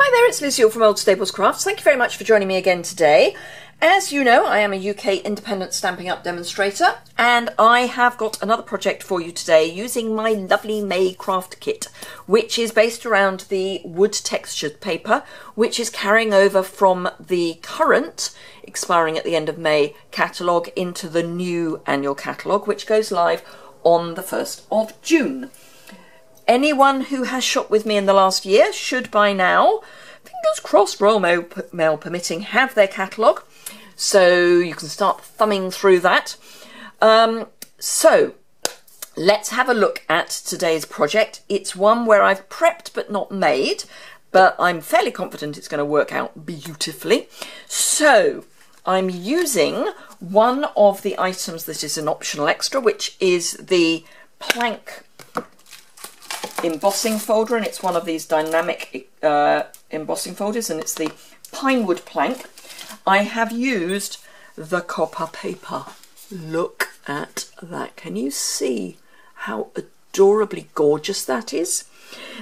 Hi there, it's Liz Yuille from Old Staples Crafts. Thank you very much for joining me again today. As you know, I am a UK independent Stampin' Up demonstrator, and I have got another project for you today using my lovely May craft kit, which is based around the wood textured paper, which is carrying over from the current, expiring at the end of May, catalogue into the new annual catalogue, which goes live on the 1st of June. Anyone who has shopped with me in the last year should by now, fingers crossed, Royal Mail permitting, have their catalogue. So you can start thumbing through that. So let's have a look at today's project. It's one where I've prepped but not made, but I'm fairly confident it's going to work out beautifully. So I'm using one of the items that is an optional extra, which is the plank embossing folder, and it's one of these dynamic embossing folders, and it's the Pinewood plank. I have used the copper paper. Look at that. Can you see how adorably gorgeous that is?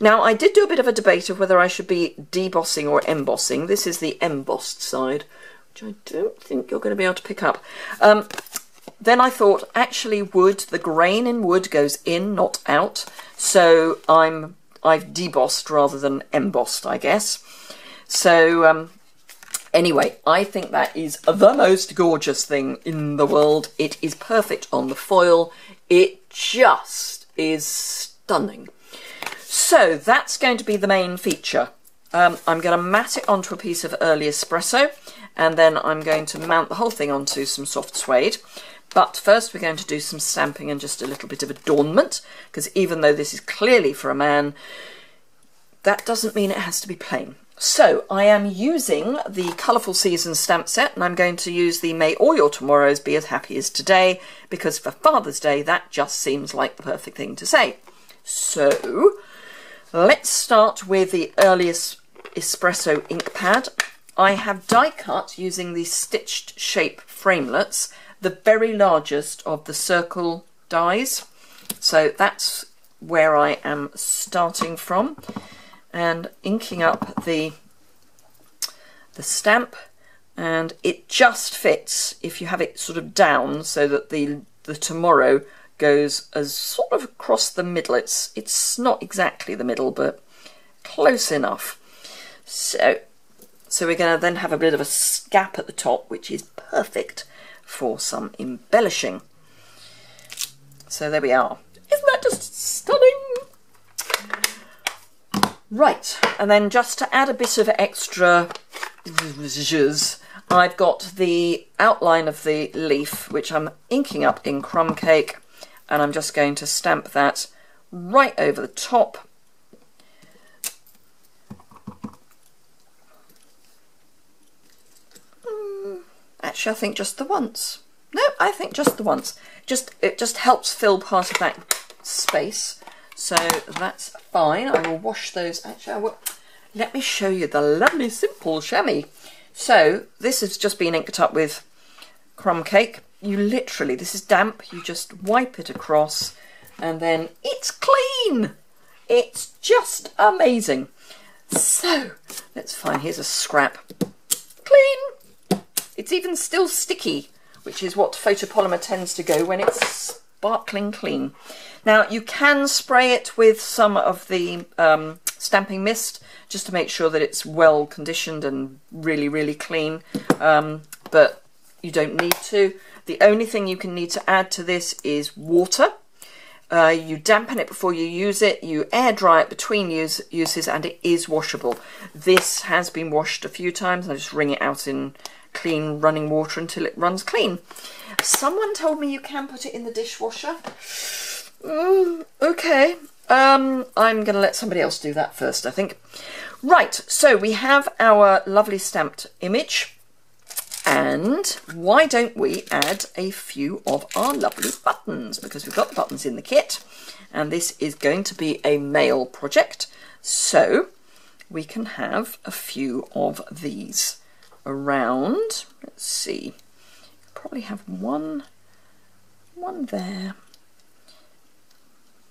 Now, I did do a bit of a debate of whether I should be debossing or embossing. This is the embossed side, which I don't think you're going to be able to pick up. Then I thought, actually, wood, the grain in wood goes in, not out. So I've debossed rather than embossed, I guess. So anyway, I think that is the most gorgeous thing in the world. It is perfect on the foil. It just is stunning. So that's going to be the main feature. I'm going to mat it onto a piece of early espresso, and then I'm going to mount the whole thing onto some soft suede. But first we're going to do some stamping and just a little bit of adornment, because even though this is clearly for a man, that doesn't mean it has to be plain. So I am using the Colourful Seasons stamp set, and I'm going to use the May All Your Tomorrows Be As Happy As Today, because for Father's Day that just seems like the perfect thing to say. So let's start with the earliest espresso ink pad. I have die cut using these stitched shape framelets, the very largest of the circle dies. So that's where I am starting from, and inking up the stamp, and it just fits if you have it sort of down so that the tomorrow goes as sort of across the middle. It's not exactly the middle, but close enough. So we're going to then have a bit of a gap at the top, which is perfect for some embellishing. So there we are. Isn't that just stunning? Right, and then just to add a bit of extra zhuzh, I've got the outline of the leaf, which I'm inking up in crumb cake, and I'm just going to stamp that right over the top. Actually, I think just the once. No, I think just the once. It just helps fill part of that space. So that's fine. I will wash those. Actually, let me show you the lovely simple chamois. So this has just been inked up with crumb cake. You literally, this is damp. You just wipe it across, and then it's clean. It's just amazing. So let's find. Here's a scrap. Clean. It's even still sticky, which is what photopolymer tends to go when it's sparkling clean. Now, you can spray it with some of the stamping mist just to make sure that it's well conditioned and really, really clean, but you don't need to. The only thing you can need to add to this is water. You dampen it before you use it, you air dry it between uses, and it is washable. This has been washed a few times. I just wring it out in clean running water until it runs clean. Someone told me you can put it in the dishwasher. Okay. I'm going to let somebody else do that first, I think. Right, so we have our lovely stamped image, and why don't we add a few of our lovely buttons, because we've got the buttons in the kit, and this is going to be a male project, so we can have a few of these around. Let's see, probably have one there.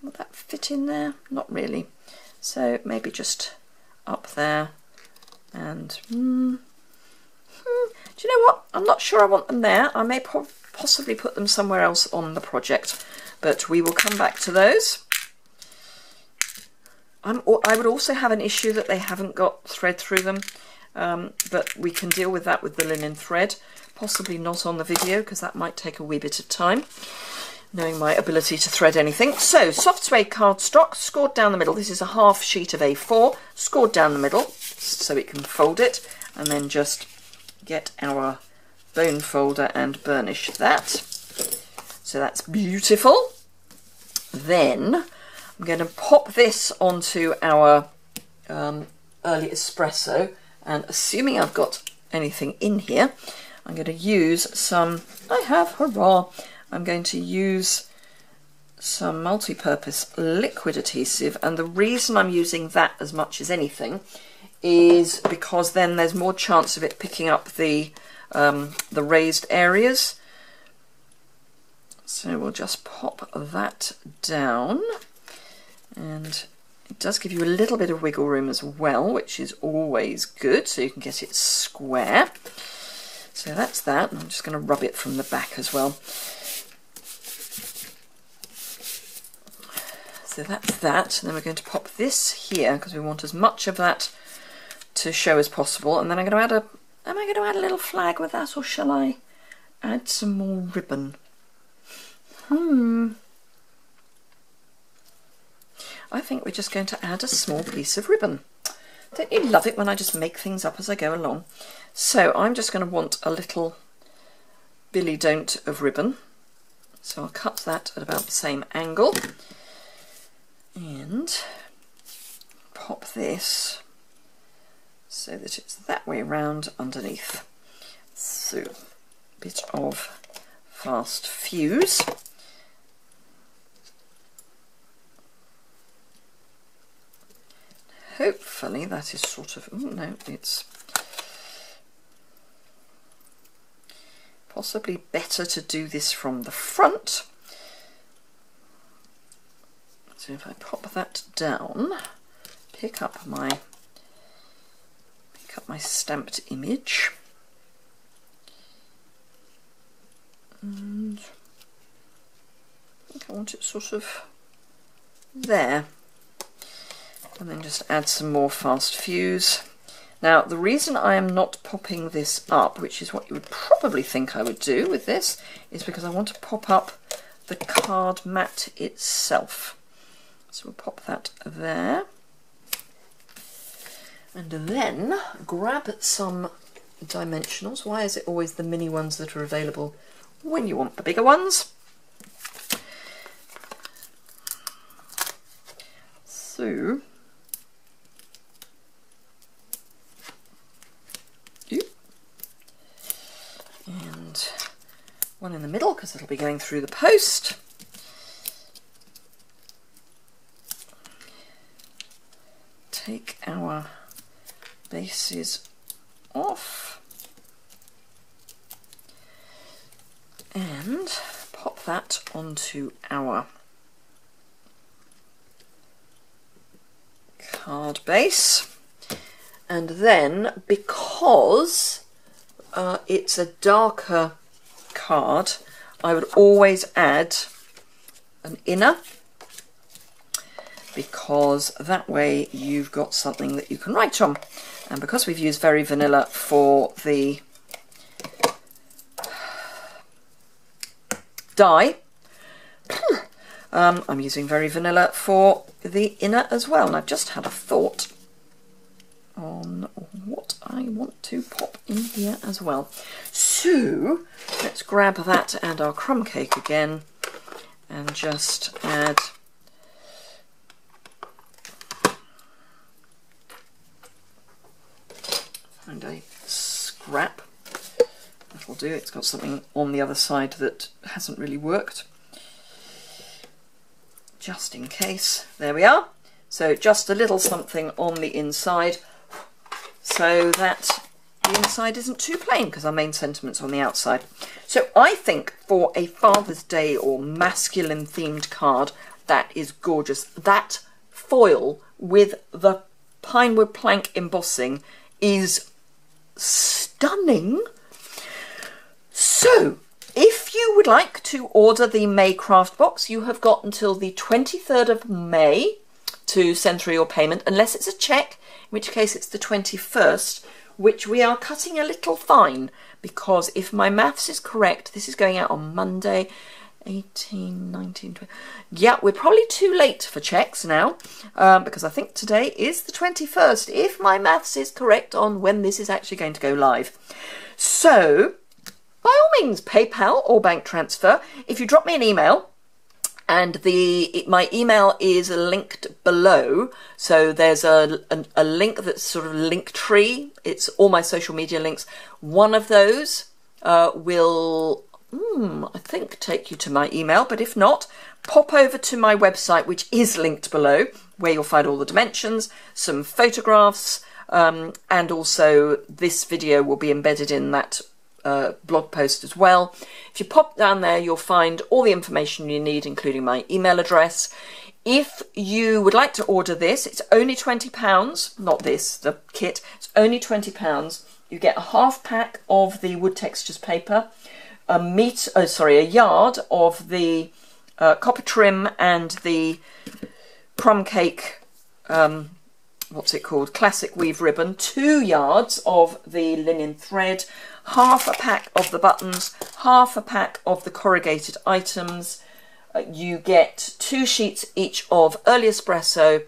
Will that fit in there? Not really. So maybe just up there And do you know what? I'm not sure I want them there. I may possibly put them somewhere else on the project, but we will come back to those. I would also have an issue that they haven't got thread through them, but we can deal with that with the linen thread. Possibly not on the video because that might take a wee bit of time, knowing my ability to thread anything. So, soft suede cardstock, scored down the middle. This is a half sheet of A4, scored down the middle so we can fold it, and then just get our bone folder and burnish that. So that's beautiful. Then I'm going to pop this onto our early espresso, and assuming I've got anything in here, I'm going to use some, hurrah, I'm going to use some multi-purpose liquid adhesive, and the reason I'm using that as much as anything is because then there's more chance of it picking up the raised areas. So we'll just pop that down, and it does give you a little bit of wiggle room as well, which is always good, so you can get it square. So that's that, and I'm just going to rub it from the back as well. So that's that, and then we're going to pop this here because we want as much of that to show as possible. And then I'm going to add am I going to add a little flag with that, or shall I add some more ribbon? I think we're just going to add a small piece of ribbon. Don't you love it when I just make things up as I go along? So I'm just going to want a little billy don't of ribbon. So I'll cut that at about the same angle and pop this so that it's that way round underneath. So a bit of fast fuse. Hopefully that is sort of, oh no, it's possibly better to do this from the front. So if I pop that down, pick up my stamped image, and I think I want it sort of there. And then just add some more fast fuse. Now the reason I am not popping this up, which is what you would probably think I would do with this, is because I want to pop up the card mat itself. So we'll pop that there. And then grab some dimensionals. Why is it always the mini ones that are available when you want the bigger ones? So and one in the middle because it'll be going through the post. Take our bases off and pop that onto our card base. And then, because it's a darker card, I would always add an inner, because that way you've got something that you can write on. And because we've used Very Vanilla for the die, I'm using Very Vanilla for the inner as well. And I've just had a thought on what I want to pop in here as well. So let's grab that and our crumb cake again and just add and a scrap. That'll do. It's got something on the other side that hasn't really worked, just in case. There we are. So just a little something on the inside so that the inside isn't too plain, because our main sentiment's on the outside. So I think for a Father's Day or masculine themed card, that is gorgeous. That foil with the Pinewood plank embossing is stunning. So if you would like to order the May craft box, you have got until the 23rd of May to send through your payment, unless it's a cheque, in which case it's the 21st, which we are cutting a little fine, because if my maths is correct, this is going out on Monday, 18, 19, 20. Yeah, we're probably too late for cheques now, because I think today is the 21st, if my maths is correct on when this is actually going to go live. So, by all means, PayPal or bank transfer. If you drop me an email, and my email is linked below, so there's a link that's sort of Linktree. It's all my social media links. One of those will, I think, take you to my email, but if not, pop over to my website, which is linked below, where you'll find all the dimensions, some photographs, and also this video will be embedded in that blog post as well. If you pop down there, you'll find all the information you need, including my email address. If you would like to order this, it's only £20, not this, the kit, it's only £20. You get a half pack of the wood textures paper, a yard of the copper trim and the crumb cake, what's it called, classic weave ribbon, 2 yards of the linen thread, half a pack of the buttons, half a pack of the corrugated items. You get 2 sheets each of early espresso,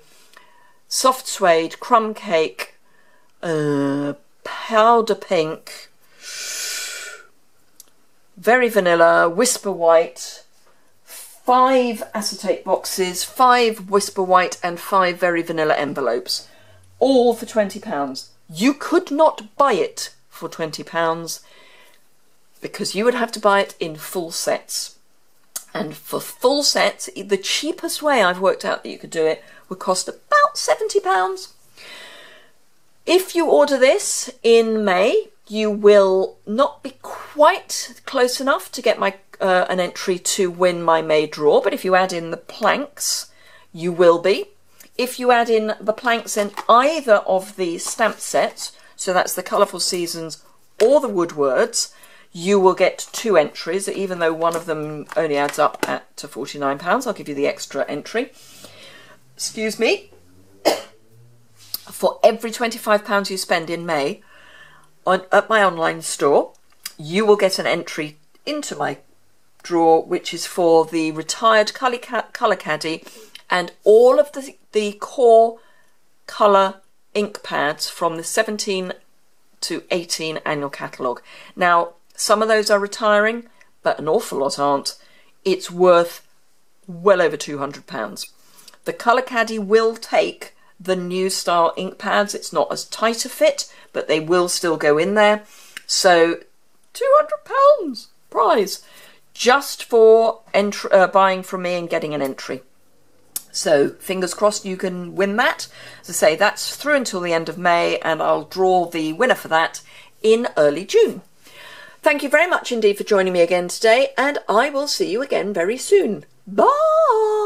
soft suede, crumb cake, powder pink, very vanilla, whisper white, 5 acetate boxes, 5 whisper white and 5 very vanilla envelopes, all for £20. You could not buy it for £20 because you would have to buy it in full sets. And for full sets, the cheapest way I've worked out that you could do it would cost about £70. If you order this in May, you will not be quite close enough to get my an entry to win my May draw, but if you add in the planks, you will be. If you add in the planks in either of the stamp sets, so that's the Colourful Seasons or the Wood Words, you will get 2 entries, even though one of them only adds up to £49. I'll give you the extra entry. Excuse me. For every £25 you spend in May at my online store, you will get an entry into my draw, which is for the retired colour caddy and all of the core colour ink pads from the 17 to 18 annual catalogue. Now, some of those are retiring, but an awful lot aren't. It's worth well over £200. The colour caddy will take the new style ink pads. It's not as tight a fit, but they will still go in there. So £200 prize just for buying from me and getting an entry. So fingers crossed you can win that. As I say, that's through until the end of May, and I'll draw the winner for that in early June. Thank you very much indeed for joining me again today, and I will see you again very soon. Bye!